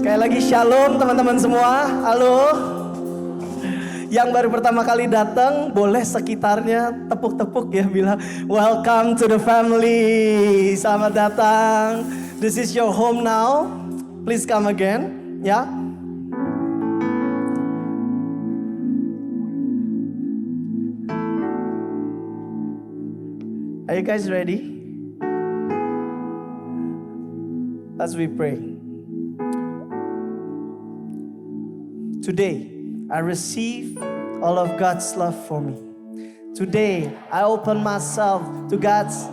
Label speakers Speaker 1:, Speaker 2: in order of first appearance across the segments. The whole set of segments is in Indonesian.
Speaker 1: Sekali lagi shalom teman-teman semua. Halo. Yang baru pertama kali datang, boleh sekitarnya tepuk-tepuk ya, bilang welcome to the family. Selamat datang. This is your home now. Please come again, ya. Are you guys ready? Let's we pray. Today, I receive all of God's love for me. Today, I open myself to God's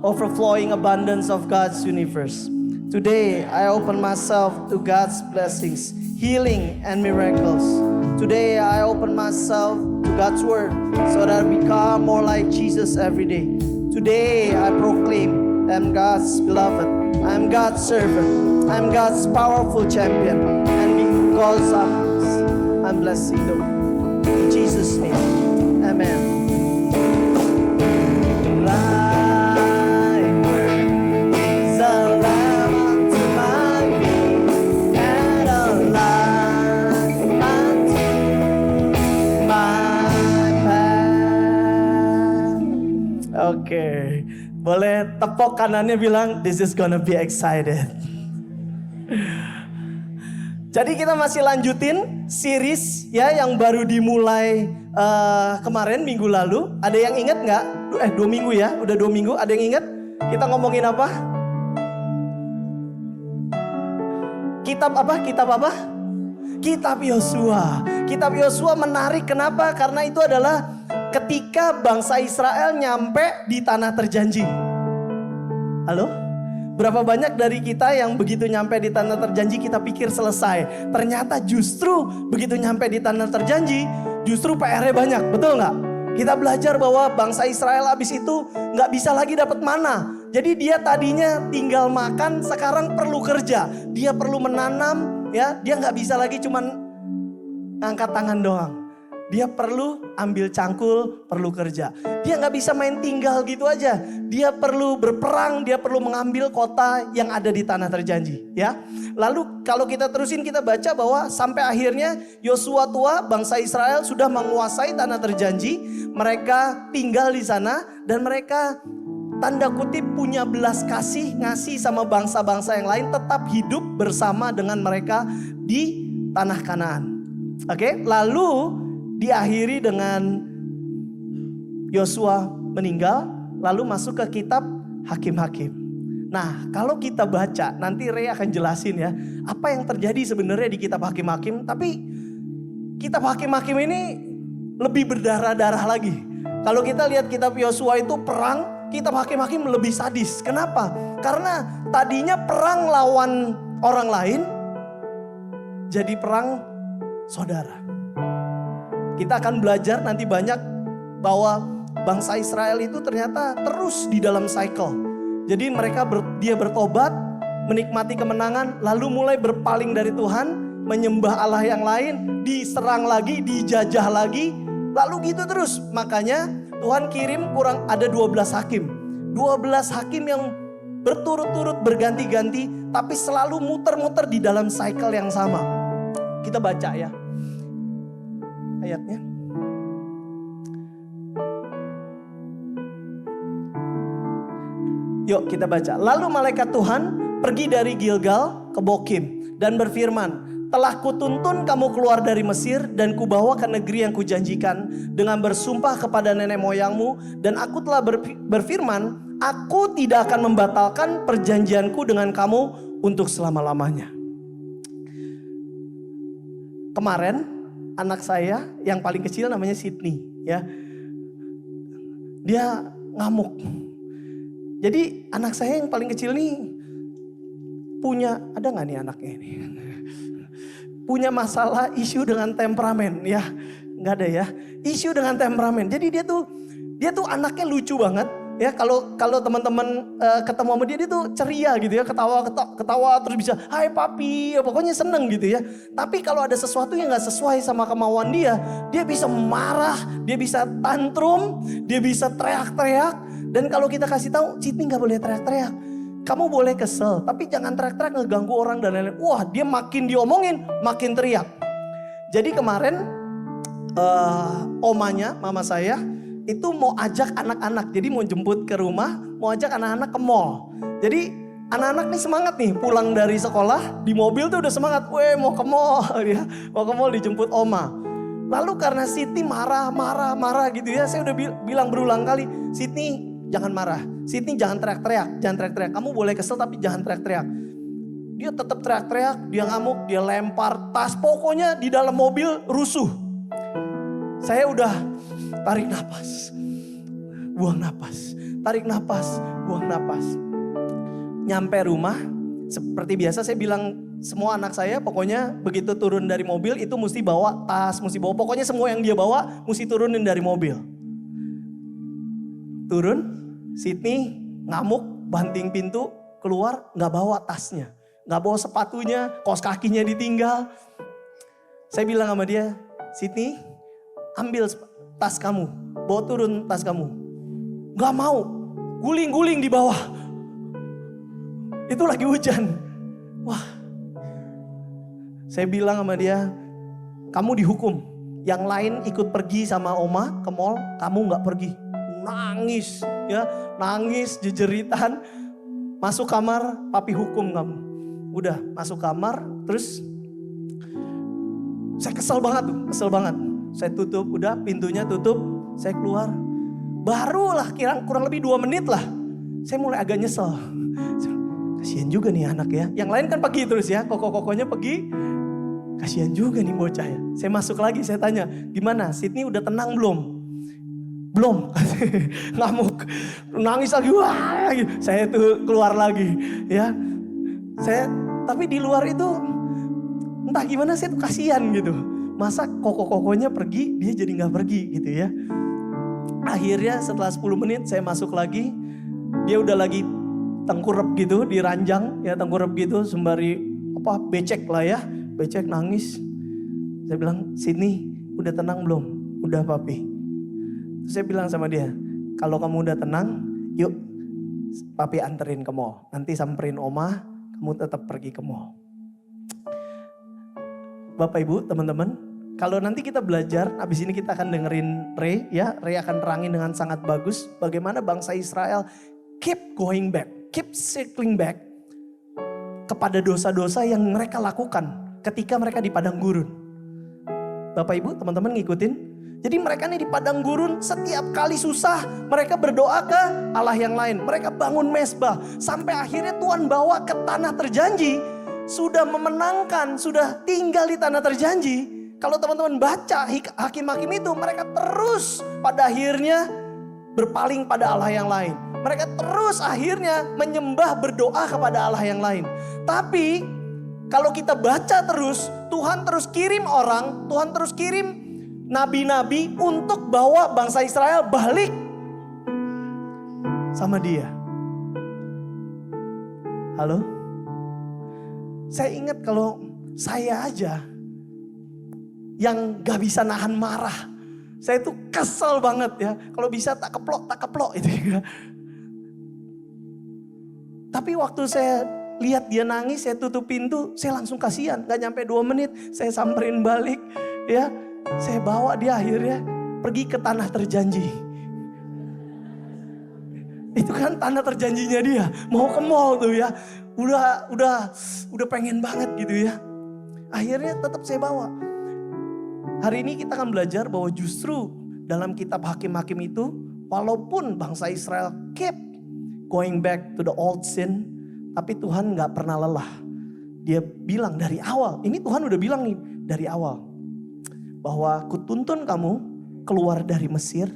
Speaker 1: overflowing abundance of God's universe. Today, I open myself to God's blessings, healing, and miracles. Today, I open myself to God's word so that I become more like Jesus every day. Today, I proclaim I'm God's beloved. I'm God's servant. I'm God's powerful champion. And because I'm blessing them. In Jesus' name, amen. Oke, boleh tepuk kanannya bilang, this is gonna be excited. Jadi kita masih lanjutin series ya yang baru dimulai kemarin minggu lalu. Ada yang ingat nggak? 2 minggu ya, udah 2 minggu. Ada yang ingat? Kita ngomongin apa? Kitab apa? Kitab apa? Kitab Yosua. Kitab Yosua menarik, kenapa? Karena itu adalah ketika bangsa Israel nyampe di tanah terjanji. Halo? Berapa banyak dari kita yang begitu nyampe di tanah terjanji kita pikir selesai. Ternyata justru begitu nyampe di tanah terjanji, justru PR-nya banyak, betul nggak? Kita belajar bahwa bangsa Israel habis itu nggak bisa lagi dapat mana. Jadi dia tadinya tinggal makan, sekarang perlu kerja. Dia perlu menanam, ya. Dia nggak bisa lagi cuman ngangkat tangan doang. Dia perlu ambil cangkul, perlu kerja. Dia nggak bisa main tinggal gitu aja. Dia perlu berperang, dia perlu mengambil kota yang ada di tanah terjanji. Ya, lalu kalau kita terusin kita baca bahwa sampai akhirnya Yosua tua, bangsa Israel sudah menguasai tanah terjanji. Mereka tinggal di sana dan mereka tanda kutip punya belas kasih, ngasih sama bangsa-bangsa yang lain, tetap hidup bersama dengan mereka di tanah Kanaan. Oke, lalu diakhiri dengan Yosua meninggal, lalu masuk ke kitab Hakim-Hakim. Nah, kalau kita baca, nanti Ray akan jelasin ya, apa yang terjadi sebenarnya di kitab Hakim-Hakim. Tapi kitab Hakim-Hakim ini lebih berdarah-darah lagi. Kalau kita lihat kitab Yosua itu perang, kitab Hakim-Hakim lebih sadis. Kenapa? Karena tadinya perang lawan orang lain, jadi perang saudara. Kita akan belajar nanti banyak bahwa bangsa Israel itu ternyata terus di dalam cycle. Jadi dia bertobat, menikmati kemenangan, lalu mulai berpaling dari Tuhan, menyembah Allah yang lain, diserang lagi, dijajah lagi, lalu gitu terus. Makanya Tuhan kirim ada 12 hakim. 12 hakim yang berturut-turut berganti-ganti, tapi selalu muter-muter di dalam cycle yang sama. Kita baca ya ayatnya. Yuk kita baca. Lalu malaikat Tuhan pergi dari Gilgal ke Bokim dan berfirman, telah kutuntun kamu keluar dari Mesir dan kubawa ke negeri yang kujanjikan dengan bersumpah kepada nenek moyangmu, dan aku telah berfirman, aku tidak akan membatalkan perjanjianku dengan kamu untuk selama-lamanya. Kemarin anak saya yang paling kecil namanya Sydney, ya. Dia ngamuk. Jadi anak saya yang paling kecil nih punya, ada nggak nih anaknya ini? Punya masalah isu dengan temperamen, ya. Nggak ada ya. Isu dengan temperamen. Jadi dia tuh anaknya lucu banget. Ya, kalau teman-teman ketemu sama dia tuh ceria gitu ya, ketawa terus bisa hai papi, ya, pokoknya seneng gitu ya. Tapi kalau ada sesuatu yang nggak sesuai sama kemauan dia bisa marah, dia bisa tantrum, dia bisa teriak-teriak. Dan kalau kita kasih tahu, Sydney nggak boleh teriak-teriak. Kamu boleh kesel, tapi jangan teriak-teriak ngeganggu orang dan lain-lain. Wah, dia makin diomongin, makin teriak. Jadi kemarin omanya, mama saya, itu mau ajak anak-anak. Jadi mau jemput ke rumah, mau ajak anak-anak ke mall. Jadi anak-anak nih semangat nih, pulang dari sekolah, di mobil tuh udah semangat. Weh, mau ke mall ya, mau ke mall dijemput oma. Lalu karena Siti marah gitu ya, saya udah bilang berulang kali, Siti jangan marah, Siti jangan teriak-teriak, kamu boleh kesel tapi jangan teriak-teriak. Dia tetap teriak-teriak, dia ngamuk, dia lempar tas, pokoknya di dalam mobil rusuh. Saya udah tarik napas, buang napas, tarik napas, buang napas. Nyampe rumah, seperti biasa saya bilang semua anak saya pokoknya begitu turun dari mobil itu mesti bawa tas, mesti bawa, pokoknya semua yang dia bawa mesti turunin dari mobil. Turun, Sydney ngamuk, banting pintu, keluar gak bawa tasnya, gak bawa sepatunya, kaos kakinya ditinggal. Saya bilang sama dia, Sydney ambil tas kamu, bawa turun tas kamu. Gak mau, guling-guling di bawah. Itu lagi hujan. Wah, saya bilang sama dia, kamu dihukum. Yang lain ikut pergi sama oma ke mall, kamu gak pergi. Nangis, ya, nangis, jejeritan. Masuk kamar, papi hukum kamu. Udah masuk kamar, terus saya kesel banget tuh, kesel banget. Saya tutup, udah pintunya tutup, saya keluar. Barulah kurang lebih 2 menit lah, saya mulai agak nyesel. Kasihan juga nih anak ya. Yang lain kan pergi terus ya, koko-kokonya pergi. Kasihan juga nih bocah ya. Saya masuk lagi, saya tanya, gimana? Sydney udah tenang belum? Belum, ngamuk, nangis lagi, wah, saya tuh keluar lagi, ya. Tapi di luar itu, entah gimana saya tuh kasihan gitu. Masa koko-kokonya pergi, dia jadi nggak pergi gitu ya. Akhirnya setelah 10 menit saya masuk lagi, dia udah lagi tengkurap gitu di ranjang, ya tengkurap gitu sembari becek lah ya, becek nangis. Saya bilang, Sydney udah tenang belum? Udah papi. Saya bilang sama dia, kalau kamu udah tenang, yuk papi anterin ke mall. Nanti samperin oma, kamu tetap pergi ke mall. Bapak Ibu, teman-teman, kalau nanti kita belajar, habis ini kita akan dengerin Ray, ya. Ray akan terangin dengan sangat bagus bagaimana bangsa Israel keep going back, keep circling back kepada dosa-dosa yang mereka lakukan ketika mereka di padang gurun. Bapak Ibu, teman-teman ngikutin? Jadi mereka nih di padang gurun setiap kali susah mereka berdoa ke Allah yang lain. Mereka bangun mezbah sampai akhirnya Tuhan bawa ke tanah terjanji. Sudah memenangkan, sudah tinggal di tanah terjanji. Kalau teman-teman baca hakim-hakim itu, mereka terus pada akhirnya berpaling pada Allah yang lain. Mereka terus akhirnya menyembah berdoa kepada Allah yang lain. Tapi kalau kita baca terus, Tuhan terus kirim orang, Tuhan terus kirim nabi-nabi untuk bawa bangsa Israel balik sama dia. Halo? Saya ingat kalau saya aja yang gak bisa nahan marah. Saya tuh kesel banget ya. Kalau bisa tak keplok itu ya. Tapi waktu saya lihat dia nangis, saya tutup pintu, saya langsung kasihan. Gak nyampe 2 menit, saya samperin balik ya. Saya bawa dia akhirnya pergi ke tanah terjanji. Itu kan tanah terjanjinya dia. Mau ke mall tuh ya. Udah pengen banget gitu ya. Akhirnya tetap saya bawa. Hari ini kita akan belajar bahwa justru dalam kitab Hakim-Hakim itu, walaupun bangsa Israel keep going back to the old sin, tapi Tuhan gak pernah lelah. Dia bilang dari awal, ini Tuhan udah bilang nih dari awal. Bahwa kutuntun kamu keluar dari Mesir,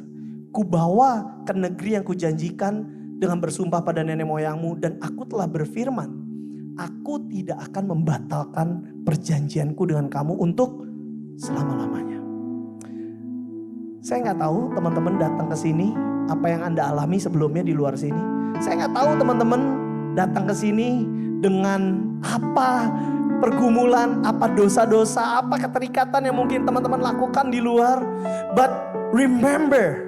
Speaker 1: kubawa ke negeri yang kujanjikan dengan bersumpah pada nenek moyangmu, dan aku telah berfirman, aku tidak akan membatalkan perjanjianku dengan kamu untuk selama-lamanya. Saya gak tahu teman-teman datang ke sini, apa yang Anda alami sebelumnya di luar sini. Saya gak tahu teman-teman datang ke sini dengan apa pergumulan, apa dosa-dosa, apa keterikatan yang mungkin teman-teman lakukan di luar. But Remember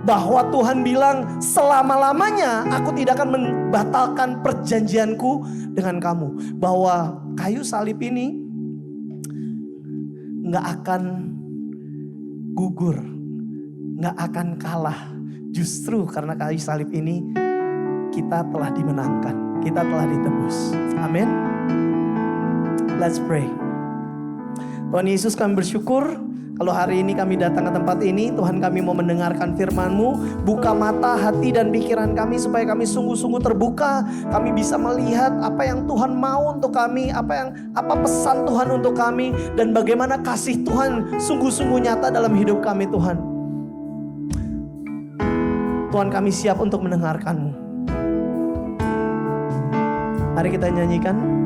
Speaker 1: bahwa Tuhan bilang selama-lamanya aku tidak akan membatalkan perjanjianku dengan kamu. Bahwa kayu salib ini gak akan gugur, gak akan kalah. Justru karena kayu salib ini kita telah dimenangkan, kita telah ditebus. Amin. Let's pray. Tuhan Yesus, kami bersyukur kalau hari ini kami datang ke tempat ini, Tuhan, kami mau mendengarkan firman-Mu. Buka mata, hati, dan pikiran kami supaya kami sungguh-sungguh terbuka. Kami bisa melihat apa yang Tuhan mau untuk kami, apa pesan Tuhan untuk kami, dan bagaimana kasih Tuhan sungguh-sungguh nyata dalam hidup kami, Tuhan. Tuhan, kami siap untuk mendengarkan-Mu. Mari kita nyanyikan.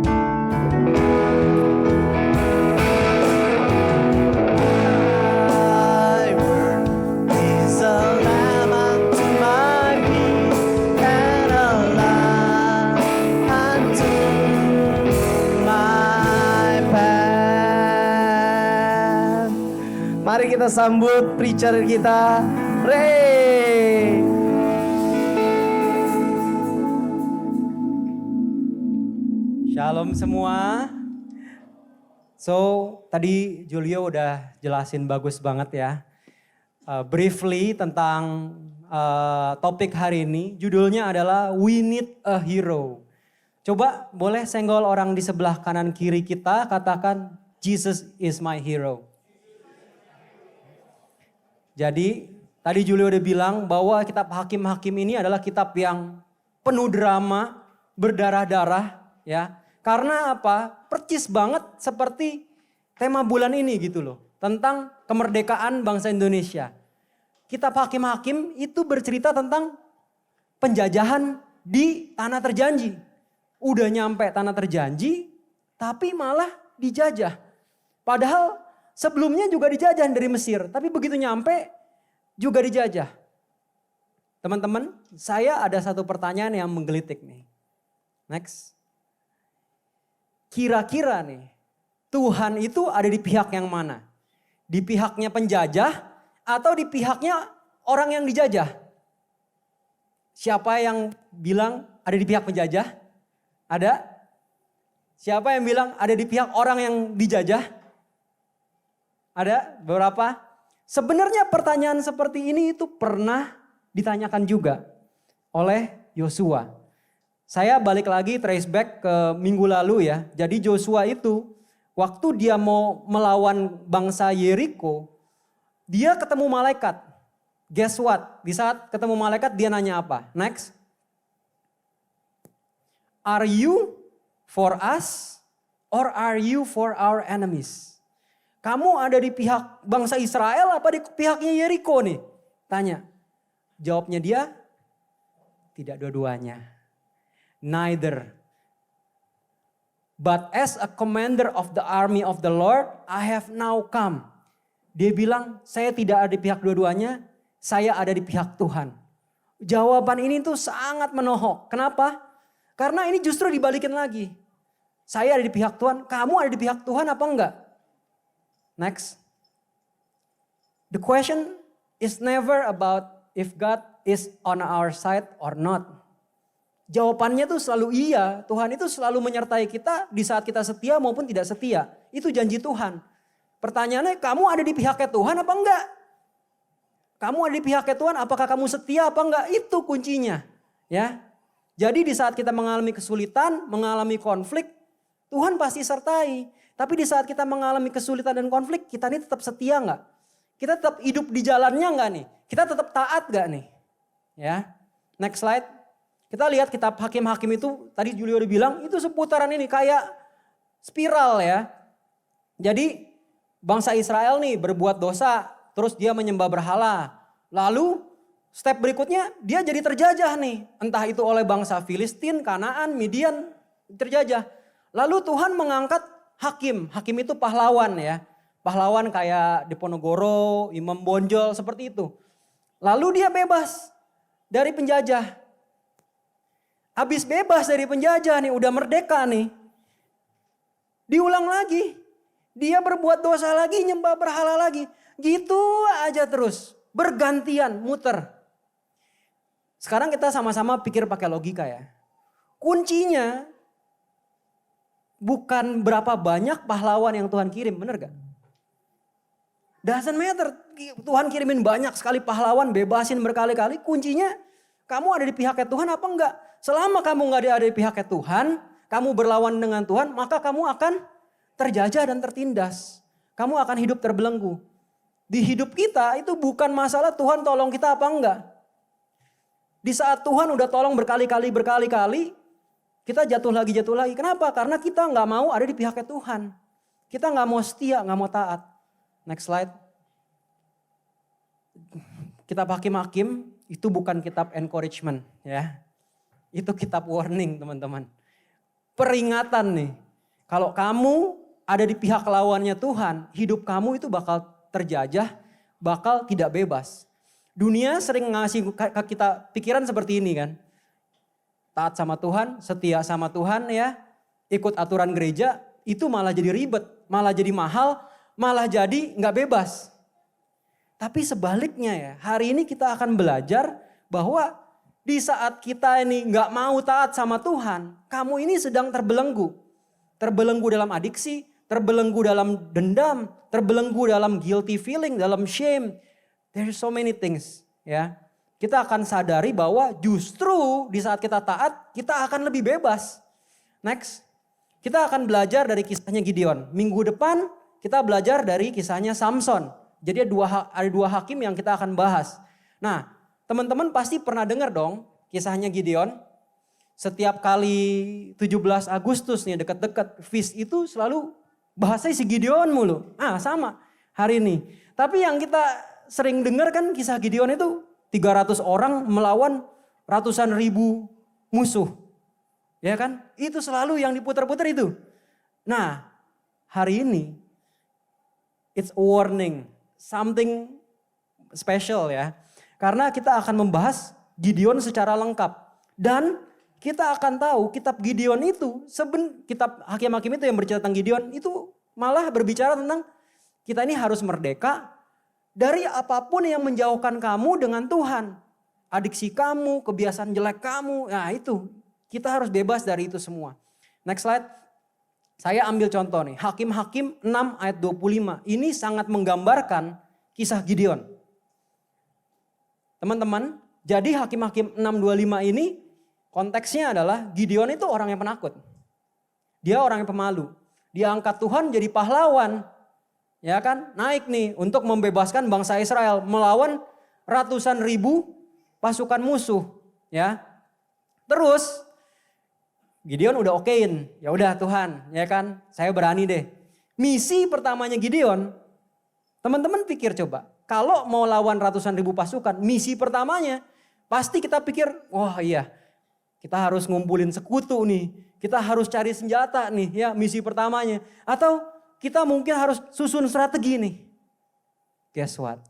Speaker 1: Mari kita sambut preacher kita, Ray.
Speaker 2: Shalom semua. So, tadi Julio udah jelasin bagus banget ya. Briefly tentang topik hari ini. Judulnya adalah We Need a Hero. Coba boleh senggol orang di sebelah kanan kiri kita, katakan Jesus is my hero. Jadi tadi Julio udah bilang bahwa kitab Hakim-Hakim ini adalah kitab yang penuh drama, berdarah-darah ya. Karena apa? Percis banget seperti tema bulan ini gitu loh. Tentang kemerdekaan bangsa Indonesia. Kitab Hakim-Hakim itu bercerita tentang penjajahan di tanah terjanji. Udah nyampe tanah terjanji tapi malah dijajah. Padahal sebelumnya juga dijajah dari Mesir, tapi begitu nyampe juga dijajah. Teman-teman, saya ada satu pertanyaan yang menggelitik nih. Next. Kira-kira nih, Tuhan itu ada di pihak yang mana? Di pihaknya penjajah atau di pihaknya orang yang dijajah? Siapa yang bilang ada di pihak penjajah? Ada? Siapa yang bilang ada di pihak orang yang dijajah? Ada beberapa. Sebenarnya pertanyaan seperti ini itu pernah ditanyakan juga oleh Yosua. Saya balik lagi trace back ke minggu lalu ya. Jadi Yosua itu waktu dia mau melawan bangsa Yeriko, dia ketemu malaikat. Guess what? Di saat ketemu malaikat dia nanya apa? Next. Are you for us or are you for our enemies? Kamu ada di pihak bangsa Israel apa di pihaknya Yeriko nih? Tanya. Jawabnya dia, tidak dua-duanya. Neither. But as a commander of the army of the Lord, I have now come. Dia bilang, saya tidak ada di pihak dua-duanya, saya ada di pihak Tuhan. Jawaban ini tuh sangat menohok. Kenapa? Karena ini justru dibalikin lagi. Saya ada di pihak Tuhan, kamu ada di pihak Tuhan apa enggak? Next. The question is never about if God is on our side or not. Jawabannya tuh selalu iya. Tuhan itu selalu menyertai kita di saat kita setia maupun tidak setia. Itu janji Tuhan. Pertanyaannya, kamu ada di pihaknya Tuhan apa enggak? Kamu ada di pihaknya Tuhan, apakah kamu setia apa enggak? Itu kuncinya. Ya. Jadi di saat kita mengalami kesulitan, mengalami konflik, Tuhan pasti sertai. Tapi di saat kita mengalami kesulitan dan konflik, kita ini tetap setia enggak? Kita tetap hidup di jalannya enggak nih? Kita tetap taat enggak nih? Ya. Next slide. Kita lihat kitab Hakim-Hakim itu, tadi Julio udah bilang, itu seputaran ini kayak spiral ya. Jadi bangsa Israel nih berbuat dosa, terus dia menyembah berhala. Lalu step berikutnya dia jadi terjajah nih. Entah itu oleh bangsa Filistin, Kanaan, Midian, terjajah. Lalu Tuhan mengangkat hakim. Hakim itu pahlawan ya. Pahlawan kayak Diponegoro, Imam Bonjol, seperti itu. Lalu dia bebas dari penjajah. Habis bebas dari penjajah nih, udah merdeka nih. Diulang lagi. Dia berbuat dosa lagi, nyembah berhala lagi. Gitu aja terus. bergantian muter. Sekarang kita sama-sama pikir pakai logika ya. Kuncinya bukan berapa banyak pahlawan yang Tuhan kirim, bener gak? Doesn't matter, Tuhan kirimin banyak sekali pahlawan, bebasin berkali-kali. Kuncinya kamu ada di pihaknya Tuhan apa enggak? Selama kamu gak ada di pihaknya Tuhan, kamu berlawan dengan Tuhan, maka kamu akan terjajah dan tertindas. Kamu akan hidup terbelenggu. Di hidup kita itu bukan masalah Tuhan tolong kita apa enggak. Di saat Tuhan udah tolong berkali-kali, kita jatuh lagi. Kenapa? Karena kita nggak mau ada di pihaknya Tuhan. Kita nggak mau setia, nggak mau taat. Next slide. Kitab Hakim-Hakim itu bukan kitab encouragement ya. Itu kitab warning teman-teman. Peringatan nih. Kalau kamu ada di pihak lawannya Tuhan, hidup kamu itu bakal terjajah, bakal tidak bebas. Dunia sering ngasih ke kita pikiran seperti ini kan. Taat sama Tuhan, setia sama Tuhan ya. Ikut aturan gereja, itu malah jadi ribet, malah jadi mahal, malah jadi gak bebas. Tapi sebaliknya ya, hari ini kita akan belajar bahwa di saat kita ini gak mau taat sama Tuhan, kamu ini sedang terbelenggu. Terbelenggu dalam adiksi, terbelenggu dalam dendam, terbelenggu dalam guilty feeling, dalam shame. There's so many things ya. Kita akan sadari bahwa justru di saat kita taat, kita akan lebih bebas. Next, kita akan belajar dari kisahnya Gideon. Minggu depan kita belajar dari kisahnya Samson. Jadi ada dua hakim yang kita akan bahas. Nah, teman-teman pasti pernah dengar dong kisahnya Gideon. Setiap kali 17 Agustus nih dekat-dekat feast itu selalu bahasanya si Gideon mulu. Sama hari ini. Tapi yang kita sering dengar kan kisah Gideon itu 300 orang melawan ratusan ribu musuh. Ya kan? Itu selalu yang diputar-putar itu. Nah, hari ini it's a warning, something special ya. Karena kita akan membahas Gideon secara lengkap. Dan kita akan tahu kitab Gideon itu, kitab Hakim-Hakim itu yang bercerita tentang Gideon itu malah berbicara tentang kita ini harus merdeka dari apapun yang menjauhkan kamu dengan Tuhan. Adiksi kamu, kebiasaan jelek kamu, nah itu. Kita harus bebas dari itu semua. Next slide. Saya ambil contoh nih. Hakim-Hakim 6 ayat 25. Ini sangat menggambarkan kisah Gideon. Teman-teman, jadi Hakim-Hakim 6:25 ini konteksnya adalah Gideon itu orang yang penakut. Dia orang yang pemalu. Dia angkat Tuhan jadi pahlawan. Ya kan, naik nih untuk membebaskan bangsa Israel melawan ratusan ribu pasukan musuh, ya. Terus Gideon udah okein, ya udah Tuhan, ya kan, saya berani deh. Misi pertamanya Gideon, teman-teman pikir coba, kalau mau lawan ratusan ribu pasukan, misi pertamanya pasti kita pikir, wah iya, kita harus ngumpulin sekutu nih, kita harus cari senjata nih, ya misi pertamanya, atau kita mungkin harus susun strategi nih. Guess what?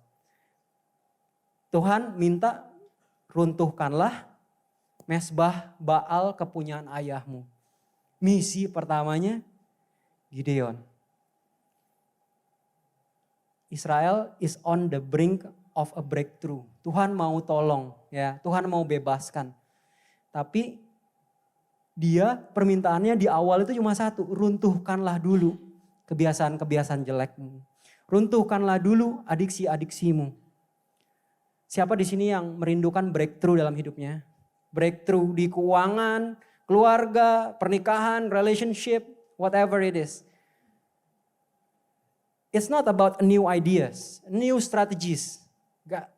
Speaker 2: Tuhan minta runtuhkanlah mesbah Baal kepunyaan ayahmu. Misi pertamanya Gideon. Israel is on the brink of a breakthrough. Tuhan mau tolong, ya. Tuhan mau bebaskan. Tapi dia permintaannya di awal itu cuma satu, runtuhkanlah dulu kebiasaan-kebiasaan jelekmu. Runtuhkanlah dulu adiksi-adiksimu. Siapa di sini yang merindukan breakthrough dalam hidupnya? Breakthrough di keuangan, keluarga, pernikahan, relationship, whatever it is. It's not about new ideas, new strategies.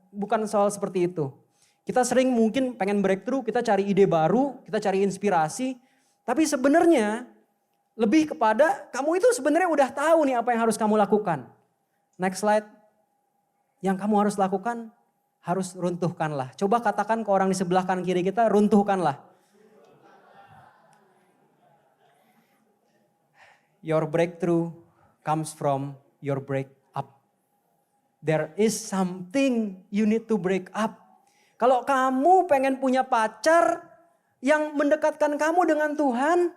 Speaker 2: Bukan soal seperti itu. Kita sering mungkin pengen breakthrough, kita cari ide baru, kita cari inspirasi. Tapi sebenarnya lebih kepada kamu itu sebenarnya udah tahu nih apa yang harus kamu lakukan. Next slide. Yang kamu harus lakukan harus runtuhkanlah. Coba katakan ke orang di sebelah kanan kiri kita, runtuhkanlah. Your breakthrough comes from your break up. There is something you need to break up. Kalau kamu pengen punya pacar yang mendekatkan kamu dengan Tuhan,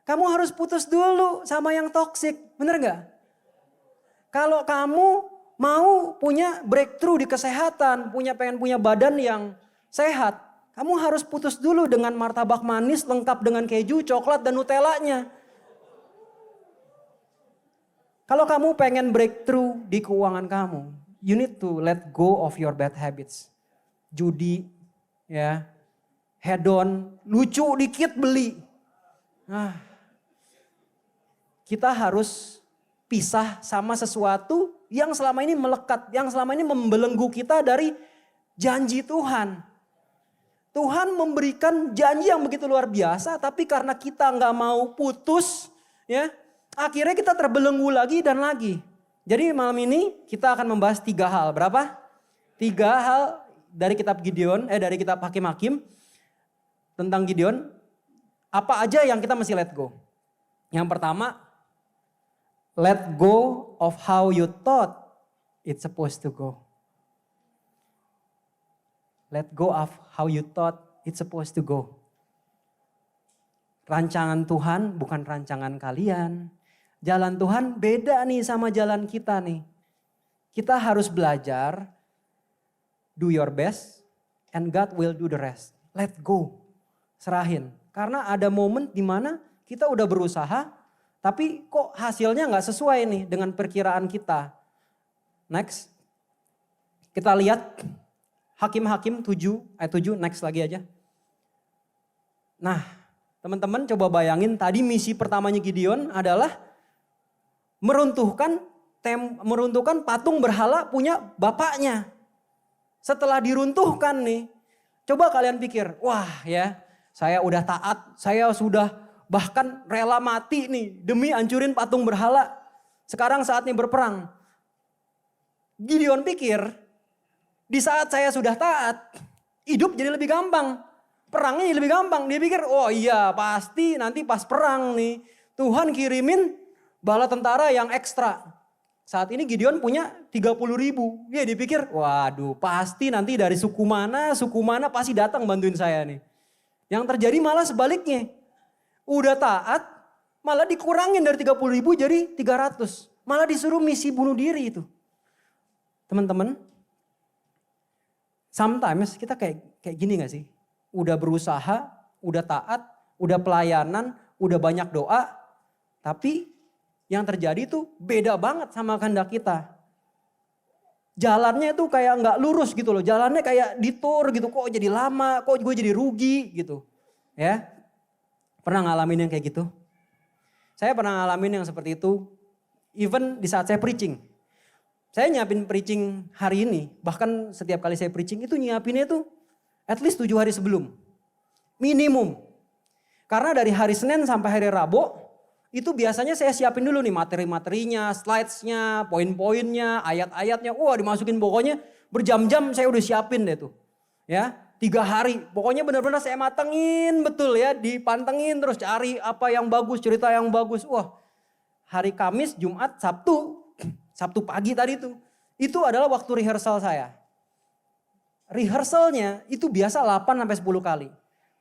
Speaker 2: kamu harus putus dulu sama yang toksik, bener gak? Kalau kamu Mau punya breakthrough di kesehatan, pengen punya badan yang sehat, kamu harus putus dulu dengan martabak manis lengkap dengan keju, coklat, dan nutellanya. Kalau kamu pengen breakthrough di keuangan kamu, you need to let go of your bad habits. Judi, ya, hedon, lucu dikit beli. Nah, kita harus pisah sama sesuatu yang selama ini melekat, yang selama ini membelenggu kita dari janji Tuhan. Tuhan memberikan janji yang begitu luar biasa, tapi karena kita nggak mau putus, ya, akhirnya kita terbelenggu lagi dan lagi. Jadi malam ini kita akan membahas 3 hal. Berapa? 3 hal dari kitab Gideon, dari kitab Hakim-Hakim tentang Gideon. Apa aja yang kita mesti let go? Yang pertama, let go of how you thought it's supposed to go. Let go of how you thought it's supposed to go. Rancangan Tuhan bukan rancangan kalian. Jalan Tuhan beda nih sama jalan kita nih. Kita harus belajar, do your best, and God will do the rest. Let go, serahin. Karena ada momen di mana kita udah berusaha, tapi kok hasilnya nggak sesuai nih dengan perkiraan kita. Next, kita lihat Hakim-Hakim 7, ayat 7, next lagi aja. Nah, teman-teman coba bayangin tadi misi pertamanya Gideon adalah meruntuhkan patung berhala punya bapaknya. Setelah diruntuhkan nih, coba kalian pikir, wah ya, saya udah taat, saya sudah bahkan rela mati nih demi hancurin patung berhala. Sekarang saatnya berperang. Gideon pikir, di saat saya sudah taat, hidup jadi lebih gampang. Perangnya jadi lebih gampang. Dia pikir, oh iya pasti nanti pas perang nih, Tuhan kirimin bala tentara yang ekstra. Saat ini Gideon punya 30.000. Dia dipikir, waduh pasti nanti dari suku mana pasti datang bantuin saya nih. Yang terjadi malah sebaliknya. Udah taat, malah dikurangin dari 30.000 jadi 300. Malah disuruh misi bunuh diri itu. Teman-teman, sometimes kita kayak gini gak sih? Udah berusaha, udah taat, udah pelayanan, udah banyak doa. Tapi yang terjadi tuh beda banget sama kehendak kita. Jalannya tuh kayak gak lurus gitu loh. Jalannya kayak detour gitu. Kok jadi lama, kok gue jadi rugi gitu. Ya, pernah ngalamin yang kayak gitu? Saya pernah ngalamin yang seperti itu. Even di saat saya preaching. Saya nyiapin preaching hari ini, bahkan setiap kali saya preaching itu nyiapinnya tuh at least 7 hari sebelum. Minimum. Karena dari hari Senin sampai hari Rabu, itu biasanya saya siapin dulu nih materi-materinya, slides-nya, poin-poinnya, ayat-ayatnya. Wah dimasukin pokoknya berjam-jam saya udah siapin deh tuh. Ya, 3 hari. Pokoknya benar-benar saya matengin betul ya, dipantengin terus cari apa yang bagus, cerita yang bagus. Wah, hari Kamis, Jumat, Sabtu pagi tadi tuh, itu adalah waktu rehearsal saya. Rehearsalnya itu biasa 8-10 kali.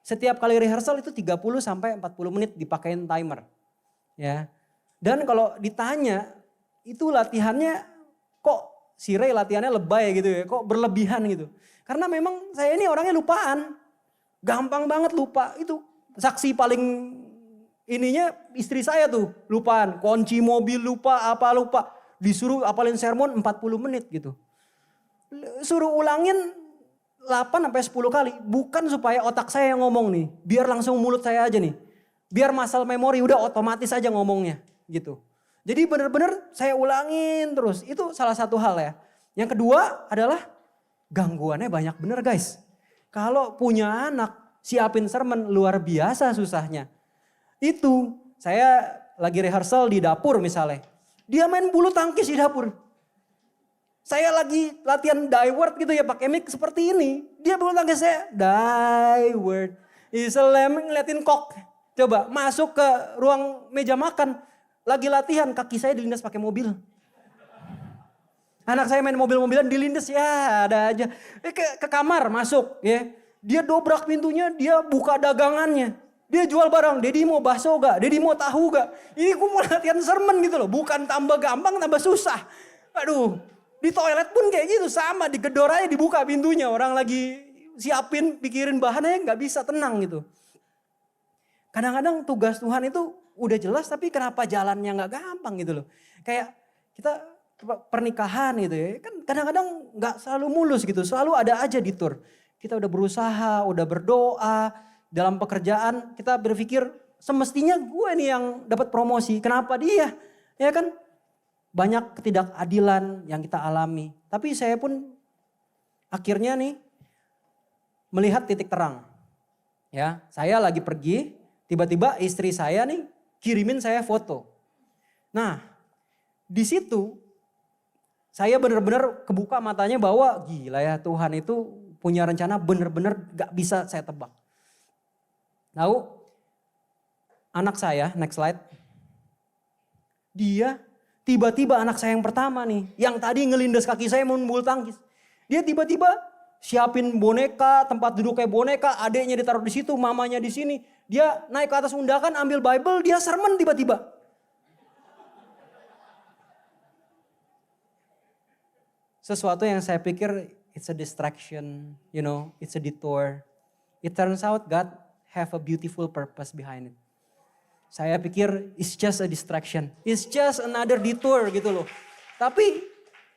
Speaker 2: Setiap kali rehearsal itu 30-40 menit dipakein timer. Ya. Dan kalau ditanya, itu latihannya kok si Ray latihannya lebay gitu ya, kok berlebihan gitu. Karena memang saya ini orangnya lupaan. Gampang banget lupa. Itu saksi paling ininya istri saya tuh lupaan. Kunci mobil lupa, apa lupa. Disuruh apalin sermon 40 menit gitu. Suruh ulangin 8-10 kali. Bukan supaya otak saya yang ngomong nih. Biar langsung mulut saya aja nih. Biar muscle memory udah otomatis aja ngomongnya gitu. Jadi benar-benar saya ulangin terus. Itu salah satu hal ya. Yang kedua adalah gangguannya banyak bener guys. Kalau punya anak siapin sermon luar biasa susahnya. Itu saya lagi rehearsal di dapur misalnya. Dia main bulu tangkis di dapur. Saya lagi latihan die-word gitu ya pakai mic seperti ini. Dia bulu tangkis saya die-word is a lamb ngeliatin kok. Coba masuk ke ruang meja makan. Lagi latihan kaki saya dilindas pakai mobil. Anak saya main mobil-mobilan dilindas ya ada aja. Ke kamar masuk ya. Dia dobrak pintunya, dia buka dagangannya. Dia jual barang, Dedi mau bakso gak? Dedi mau tahu gak? Ini gue mau latihan sermon gitu loh. Bukan tambah gampang, tambah susah. Aduh, Di toilet pun kayak gitu, sama, digedor aja dibuka pintunya. Orang lagi siapin, pikirin bahannya nggak bisa tenang gitu. Kadang-kadang tugas Tuhan itu udah jelas tapi kenapa jalannya nggak gampang gitu loh. Kayak kita pernikahan gitu ya, kan kadang-kadang nggak selalu mulus gitu, selalu ada aja detour. Kita udah berusaha, udah berdoa, dalam pekerjaan kita berpikir semestinya gue nih yang dapat promosi, kenapa dia? Ya kan banyak ketidakadilan yang kita alami. Tapi saya pun akhirnya nih melihat titik terang. Ya, saya lagi pergi, tiba-tiba istri saya nih kirimin saya foto. Nah, di situ saya benar-benar kebuka matanya bahwa gila ya, Tuhan itu punya rencana benar-benar gak bisa saya tebak. Tahu, anak saya, next slide. Dia tiba-tiba anak saya yang pertama nih, yang tadi ngelindas kaki saya mau bulu tangkis. Dia tiba-tiba siapin boneka, tempat duduk kayak boneka, adeknya ditaruh di situ, mamanya di sini. Dia naik ke atas undakan, ambil Bible, dia sermon tiba-tiba. Sesuatu yang saya pikir it's a distraction, you know, it's a detour. It turns out God have a beautiful purpose behind it. Saya pikir it's just a distraction, it's just another detour gitu loh. Tapi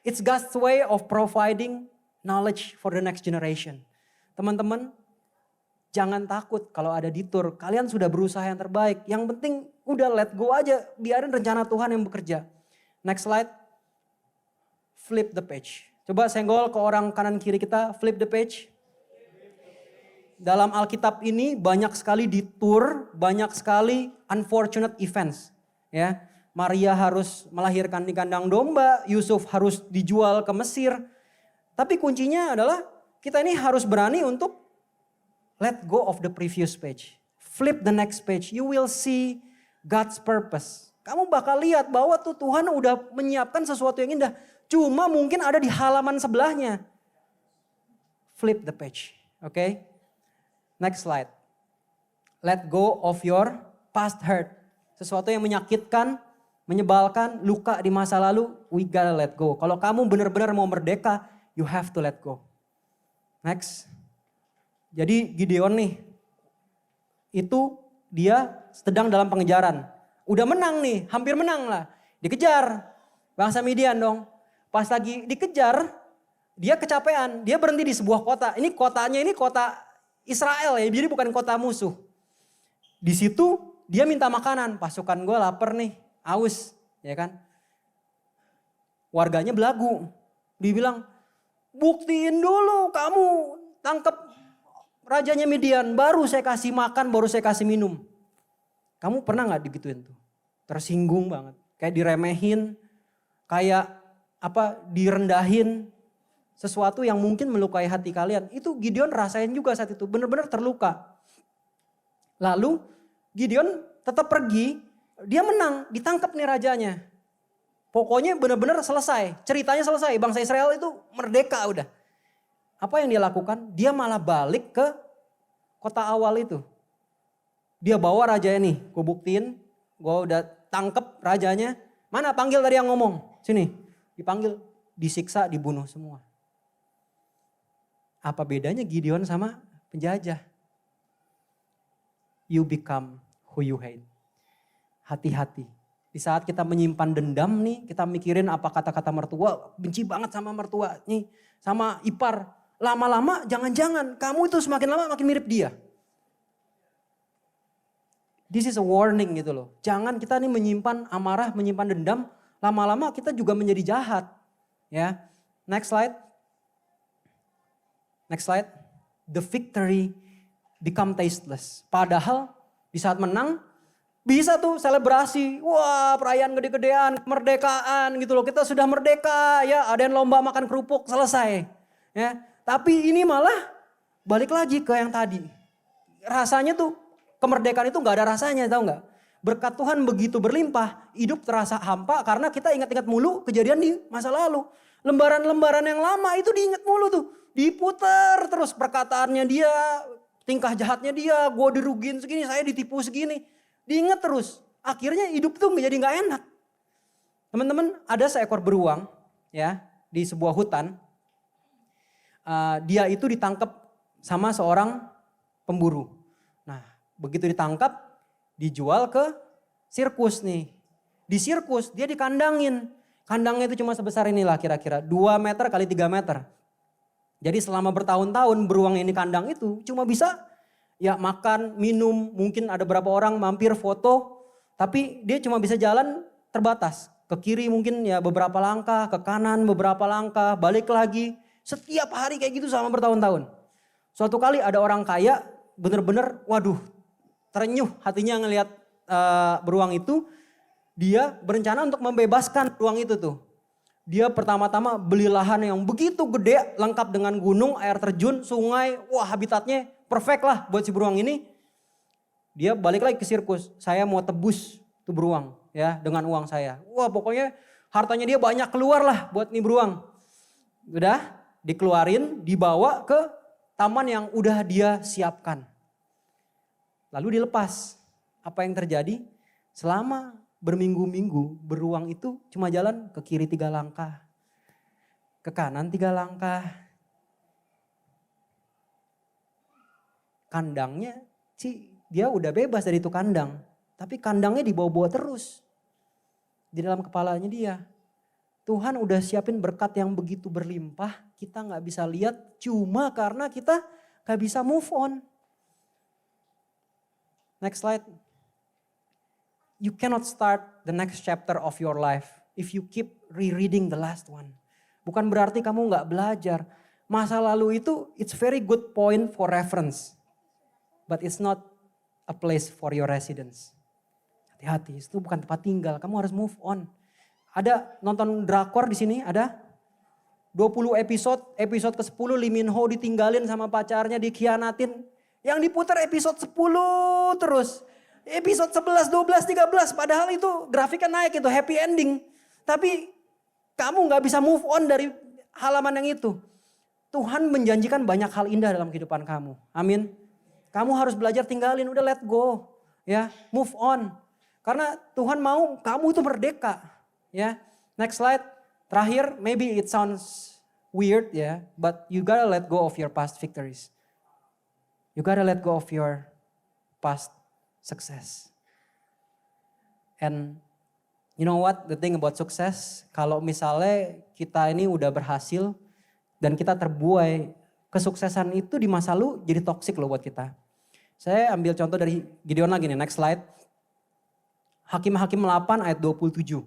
Speaker 2: it's God's way of providing knowledge for the next generation. Teman-teman, jangan takut kalau ada detour. Kalian sudah berusaha yang terbaik. Yang penting udah let go aja, biarin rencana Tuhan yang bekerja. Next slide. Flip the page. Coba senggol ke orang kanan kiri kita, flip the page. Dalam Alkitab ini banyak sekali detour, banyak sekali unfortunate events. Ya, Maria harus melahirkan di kandang domba, Yusuf harus dijual ke Mesir. Tapi kuncinya adalah kita ini harus berani untuk let go of the previous page. Flip the next page, you will see God's purpose. Kamu bakal lihat bahwa tuh Tuhan udah menyiapkan sesuatu yang indah. Cuma mungkin ada di halaman sebelahnya. Flip the page, oke? Okay? Next slide. Let go of your past hurt. Sesuatu yang menyakitkan, menyebalkan, luka di masa lalu, we gotta let go. Kalau kamu benar-benar mau merdeka, you have to let go. Next. Jadi Gideon nih, itu dia sedang dalam pengejaran. Udah menang nih, hampir menang lah. Dikejar, bangsa Midian dong. Pas lagi dikejar, dia kecapean. Dia berhenti di sebuah kota. Ini kotanya ini kota Israel ya, jadi bukan kota musuh. Di situ dia minta makanan. Pasukan gue lapar nih, aus, ya kan. Warganya belagu. Dia bilang, buktiin dulu kamu tangkap rajanya Midian, baru saya kasih makan, baru saya kasih minum. Kamu pernah gak digituin tuh? Tersinggung banget, kayak diremehin, kayak direndahin. Sesuatu yang mungkin melukai hati kalian. Itu Gideon rasain juga saat itu, benar-benar terluka. Lalu Gideon tetap pergi, dia menang, ditangkap nih rajanya. Pokoknya benar-benar selesai, ceritanya selesai, bangsa Israel itu merdeka udah. Apa yang dia lakukan? Dia malah balik ke kota awal itu. Dia bawa rajanya nih, gue buktiin, gue udah tangkep rajanya. Mana panggil tadi yang ngomong? Sini, dipanggil, disiksa, dibunuh semua. Apa bedanya Gideon sama penjajah? You become who you hate. Hati-hati. Di saat kita menyimpan dendam nih, kita mikirin apa kata-kata mertua, benci banget sama mertua nih, sama ipar. Lama-lama jangan-jangan kamu itu semakin lama makin mirip dia. This is a warning gitu loh. Jangan kita nih menyimpan amarah, menyimpan dendam, lama-lama kita juga menjadi jahat. Ya. Next slide. Next slide. The victory become tasteless. Padahal di saat menang bisa tuh selebrasi. Wah, perayaan gede-gedean, kemerdekaan gitu loh. Kita sudah merdeka ya, ada yang lomba makan kerupuk, selesai. Ya. Tapi ini malah balik lagi ke yang tadi. Rasanya tuh kemerdekaan itu gak ada rasanya, tahu gak? Berkat Tuhan begitu berlimpah, hidup terasa hampa karena kita ingat-ingat mulu kejadian di masa lalu. Lembaran-lembaran yang lama itu diingat mulu tuh. Diputer terus perkataannya dia, tingkah jahatnya dia, gue dirugiin segini, saya ditipu segini. Diingat terus, akhirnya hidup tuh jadi gak enak. Teman-teman, ada seekor beruang ya, di sebuah hutan. Dia itu ditangkap sama seorang pemburu. Nah, begitu ditangkap, dijual ke sirkus nih. Di sirkus dia dikandangin. Kandangnya itu cuma sebesar inilah kira-kira 2 meter kali 3 meter. Jadi selama bertahun-tahun beruang ini kandang itu cuma bisa ya makan, minum, mungkin ada beberapa orang mampir foto. Tapi dia cuma bisa jalan terbatas. Ke kiri mungkin ya beberapa langkah, ke kanan beberapa langkah, balik lagi. Setiap hari kayak gitu selama bertahun-tahun. Suatu kali ada orang kaya bener-bener waduh terenyuh hatinya ngelihat beruang itu. Dia berencana untuk membebaskan beruang itu tuh. Dia pertama-tama beli lahan yang begitu gede lengkap dengan gunung, air terjun, sungai. Wah habitatnya perfect lah buat si beruang ini. Dia balik lagi ke sirkus. Saya mau tebus tuh beruang ya dengan uang saya. Wah pokoknya hartanya dia banyak keluar lah buat nih beruang. Udah dikeluarin dibawa ke taman yang udah dia siapkan. Lalu dilepas. Apa yang terjadi? Selama berminggu-minggu beruang itu cuma jalan ke kiri 3 langkah. Ke kanan 3 langkah. Kandangnya sih dia udah bebas dari itu kandang. Tapi kandangnya dibawa-bawa terus. Di dalam kepalanya dia. Tuhan udah siapin berkat yang begitu berlimpah. Kita gak bisa lihat cuma karena kita gak bisa move on. Next slide. You cannot start the next chapter of your life if you keep rereading the last one. Bukan berarti kamu gak belajar. Masa lalu itu it's very good point for reference. But it's not a place for your residence. Hati-hati, itu bukan tempat tinggal. Kamu harus move on. Ada nonton drakor di sini, ada 20 episode ke-10 Lee Min Ho ditinggalin sama pacarnya, dikhianatin. Yang diputar episode 10 terus. Episode 11, 12, 13 padahal itu grafiknya naik itu happy ending. Tapi kamu gak bisa move on dari halaman yang itu. Tuhan menjanjikan banyak hal indah dalam kehidupan kamu. Amin. Kamu harus belajar tinggalin, udah let go. Ya, move on. Karena Tuhan mau kamu itu merdeka. Ya, next slide. Terakhir, maybe it sounds weird ya, but you gotta let go of your past victories. You gotta let go of your past success. And you know what, the thing about success, kalau misalnya kita ini udah berhasil dan kita terbuai, kesuksesan itu di masa lalu jadi toksik loh buat kita. Saya ambil contoh dari Gideon lagi nih, next slide. Hakim-Hakim 8 ayat 27.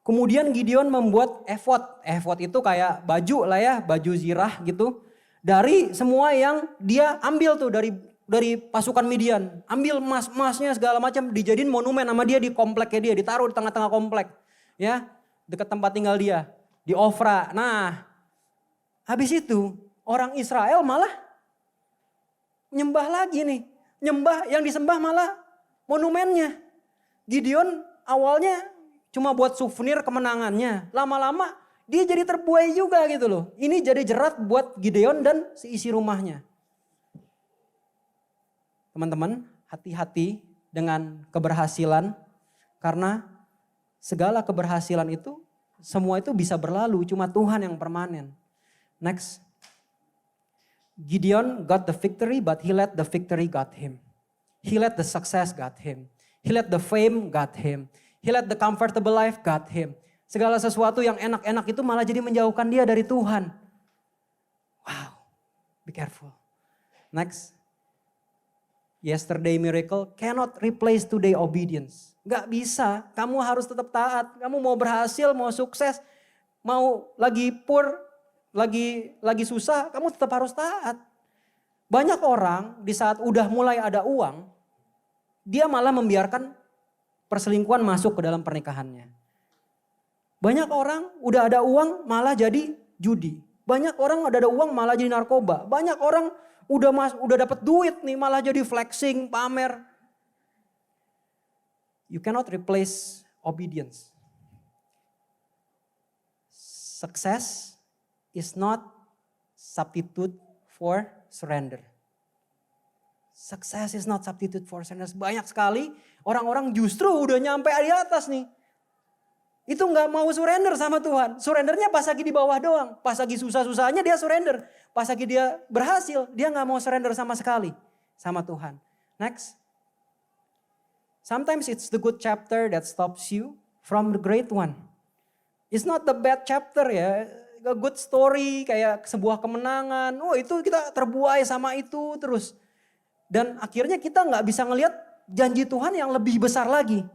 Speaker 2: Kemudian Gideon membuat efod. Efod itu kayak baju lah ya, baju zirah gitu. Dari semua yang dia ambil tuh dari pasukan Midian. Ambil emas-emasnya segala macam, dijadiin monumen sama dia di kompleknya dia, ditaruh di tengah-tengah komplek. Ya, dekat tempat tinggal dia, di Ofra. Nah, habis itu orang Israel malah nyembah lagi nih. Nyembah, yang disembah malah monumennya. Gideon awalnya cuma buat souvenir kemenangannya. Lama-lama dia jadi terbuai juga gitu loh. Ini jadi jerat buat Gideon dan seisi rumahnya. Teman-teman, hati-hati dengan keberhasilan. Karena segala keberhasilan itu, semua itu bisa berlalu. Cuma Tuhan yang permanen. Next. Gideon got the victory, but he let the victory got him. He let the success got him. He let the fame got him. He let the comfortable life got him. Segala sesuatu yang enak-enak itu malah jadi menjauhkan dia dari Tuhan. Wow, be careful. Next. Yesterday miracle cannot replace today obedience. Gak bisa, kamu harus tetap taat. Kamu mau berhasil, mau sukses, mau lagi poor, lagi susah, kamu tetap harus taat. Banyak orang di saat udah mulai ada uang, dia malah membiarkan perselingkuhan masuk ke dalam pernikahannya. Banyak orang udah ada uang malah jadi judi. Banyak orang udah ada uang malah jadi narkoba. Banyak orang udah dapat duit nih malah jadi flexing, pamer. You cannot replace obedience. Success is not substitute for surrender. Success is not substitute for surrender. Banyak sekali orang-orang justru udah nyampe di atas nih. Itu nggak mau surrender sama Tuhan. Surrendernya pas lagi di bawah doang. Pas lagi susah-susahnya dia surrender. Pas lagi dia berhasil, dia nggak mau surrender sama sekali sama Tuhan. Next. Sometimes it's the good chapter that stops you from the great one. It's not the bad chapter ya. A good story kayak sebuah kemenangan. Oh itu kita terbuai sama itu terus. Dan akhirnya kita nggak bisa ngelihat janji Tuhan yang lebih besar lagi.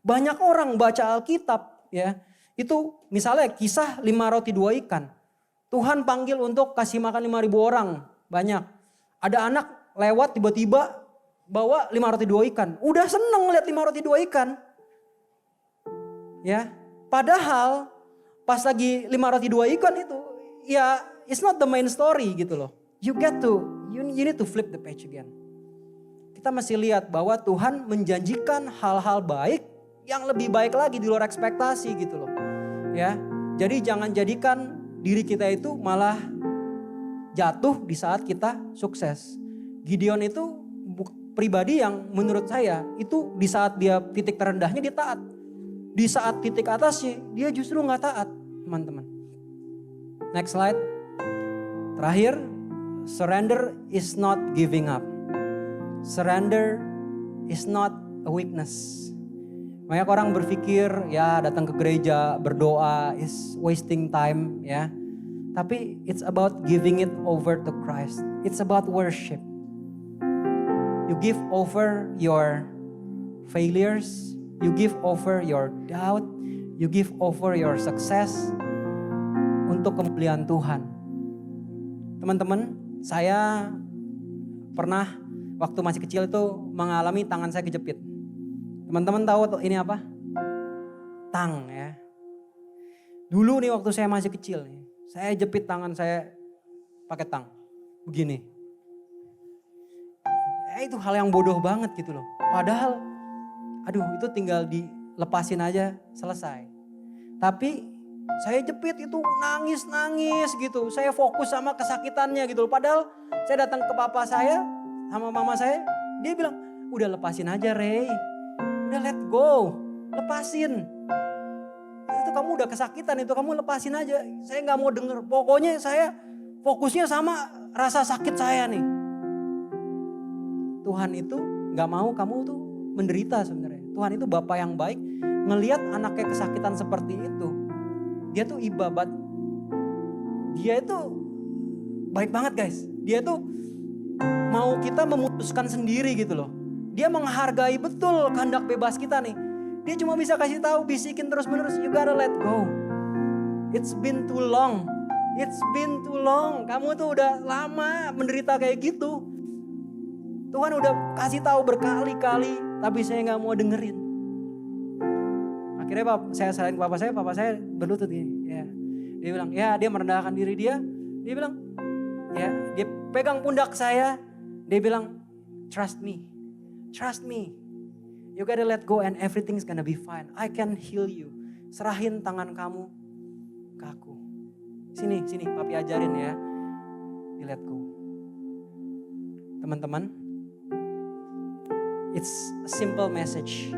Speaker 2: Banyak orang baca Alkitab ya. Itu misalnya kisah 5 roti 2 ikan. Tuhan panggil untuk kasih makan 5.000 orang. Banyak. Ada anak lewat tiba-tiba bawa 5 roti 2 ikan. Udah seneng lihat 5 roti 2 ikan. Ya. Padahal pas lagi 5 roti 2 ikan itu. Ya it's not the main story gitu loh. You need to flip the page again. Kita mesti lihat bahwa Tuhan menjanjikan hal-hal baik yang lebih baik lagi di luar ekspektasi gitu loh. Ya, jadi jangan jadikan diri kita itu malah jatuh di saat kita sukses. Gideon itu pribadi yang menurut saya itu di saat dia titik terendahnya dia taat. Di saat titik atasnya dia justru nggak taat, teman-teman. Next slide. Terakhir, surrender is not giving up. Surrender is not a weakness. Banyak orang berpikir ya datang ke gereja berdoa is wasting time ya. Tapi it's about giving it over to Christ. It's about worship. You give over your failures. You give over your doubt. You give over your success untuk kemuliaan Tuhan. Teman-teman, saya pernah waktu masih kecil itu mengalami tangan saya kejepit. Teman-teman tahu ini apa? Tang ya. Dulu nih waktu saya masih kecil nih, saya jepit tangan saya pakai tang. Begini. Itu hal yang bodoh banget gitu loh. Padahal, aduh itu tinggal dilepasin aja selesai. Tapi saya jepit itu nangis gitu. Saya fokus sama kesakitannya gitu loh. Padahal saya datang ke papa saya sama mama saya, dia bilang, udah lepasin aja Ray. Udah let go, lepasin. Itu kamu udah kesakitan, itu kamu lepasin aja. Saya gak mau denger, pokoknya saya fokusnya sama rasa sakit saya nih. Tuhan itu gak mau kamu tuh menderita sebenarnya. Tuhan itu Bapa yang baik, ngelihat anaknya kesakitan seperti itu. Dia tuh ibabat. Dia itu baik banget guys. Dia tuh mau kita memutuskan sendiri gitu loh. Dia menghargai betul kehendak bebas kita nih. Dia cuma bisa kasih tahu, bisikin terus menerus, you gotta let go. It's been too long. It's been too long. Kamu tuh udah lama menderita kayak gitu. Tuhan udah kasih tahu berkali-kali, tapi saya nggak mau dengerin. Akhirnya saya selain papa saya berlutut gini. Ya. Dia bilang, ya dia merendahkan diri dia. Dia bilang, ya dia pegang pundak saya. Dia bilang, trust me. Trust me. You gotta let go and everything's gonna be fine. I can heal you. Serahin tangan kamu ke aku. Sini, papi ajarin ya. Di let go. Teman-teman, it's a simple message.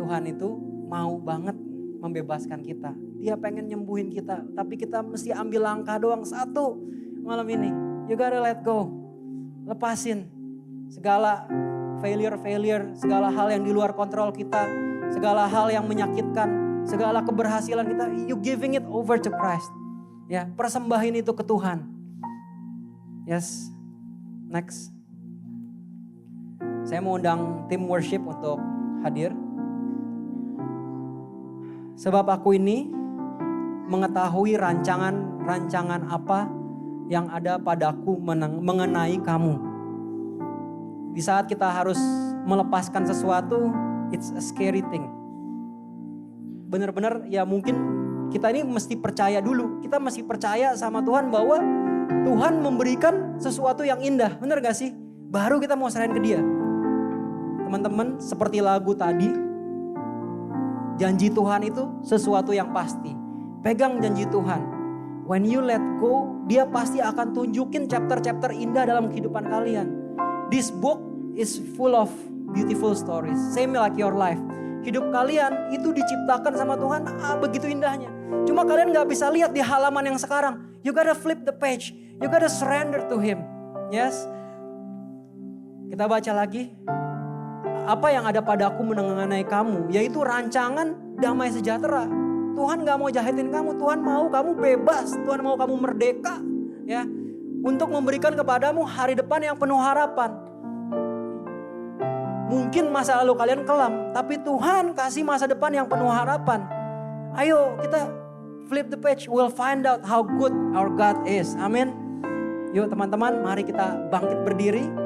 Speaker 2: Tuhan itu mau banget membebaskan kita. Dia pengen nyembuhin kita. Tapi kita mesti ambil langkah doang satu malam ini. You gotta let go. Lepasin segala failure, segala hal yang di luar kontrol kita, segala hal yang menyakitkan, segala keberhasilan kita, you giving it over to Christ. Ya, persembahin itu ke Tuhan. Yes. Next. Saya mau undang tim worship untuk hadir. Sebab aku ini mengetahui rancangan apa yang ada padaku mengenai kamu. Di saat kita harus melepaskan sesuatu, it's a scary thing. Benar-benar ya mungkin kita ini mesti percaya dulu. Kita mesti percaya sama Tuhan bahwa Tuhan memberikan sesuatu yang indah. Benar gak sih? Baru kita mau serahin ke dia. Teman-teman, seperti lagu tadi, janji Tuhan itu sesuatu yang pasti. Pegang janji Tuhan. When you let go, dia pasti akan tunjukin chapter-chapter indah dalam kehidupan kalian. This book is full of beautiful stories. Same like your life. hidup kalian itu diciptakan sama Tuhan begitu indahnya. Cuma kalian gak bisa lihat di halaman yang sekarang. You gotta flip the page. You gotta surrender to Him. Yes. Kita baca lagi. Apa yang ada padaku mengenai kamu, yaitu rancangan damai sejahtera. Tuhan gak mau jahatin kamu, Tuhan mau kamu bebas, Tuhan mau kamu merdeka. Ya, untuk memberikan kepadamu hari depan yang penuh harapan. Mungkin masa lalu kalian kelam, tapi Tuhan kasih masa depan yang penuh harapan. Ayo kita flip the page, we'll find out how good our God is. Amin. Yuk teman-teman, mari kita bangkit berdiri.